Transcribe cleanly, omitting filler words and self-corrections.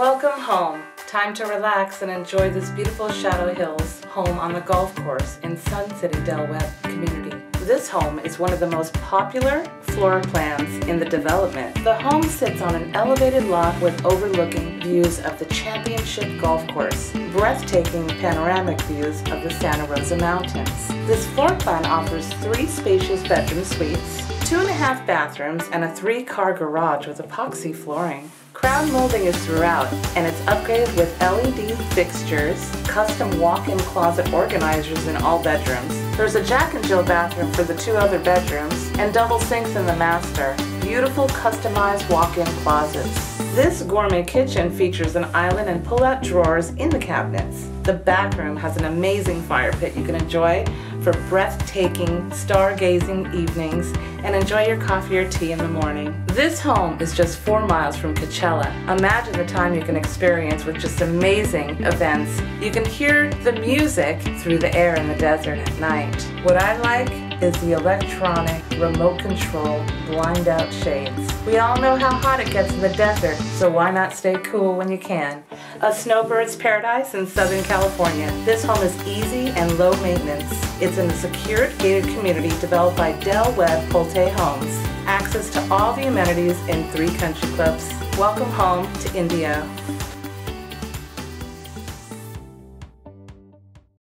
Welcome home. Time to relax and enjoy this beautiful Shadow Hills home on the golf course in Sun City Del Webb community. This home is one of the most popular floor plans in the development. The home sits on an elevated lot with overlooking views of the championship golf course, breathtaking panoramic views of the Santa Rosa Mountains. This floor plan offers 3 spacious bedroom suites, 2.5 bathrooms, and a 3-car garage with epoxy flooring. Crown molding is throughout, and it's upgraded with LED fixtures, custom walk-in closet organizers in all bedrooms. There's a Jack and Jill bathroom for the 2 other bedrooms, and double sinks in the master. Beautiful customized walk-in closets. This gourmet kitchen features an island and pull-out drawers in the cabinets. The back room has an amazing fire pit you can enjoy for breathtaking, stargazing evenings and enjoy your coffee or tea in the morning. This home is just 4 miles from Coachella. Imagine the time you can experience with just amazing events. You can hear the music through the air in the desert at night. What I like is the electronic, remote control, blind out shades. We all know how hot it gets in the desert, so why not stay cool when you can? A snowbird's paradise in Southern California. This home is easy and low maintenance. It's in a secured gated community developed by Del Webb Pulte Homes. Access to all the amenities in 3 country clubs. Welcome home to Indio.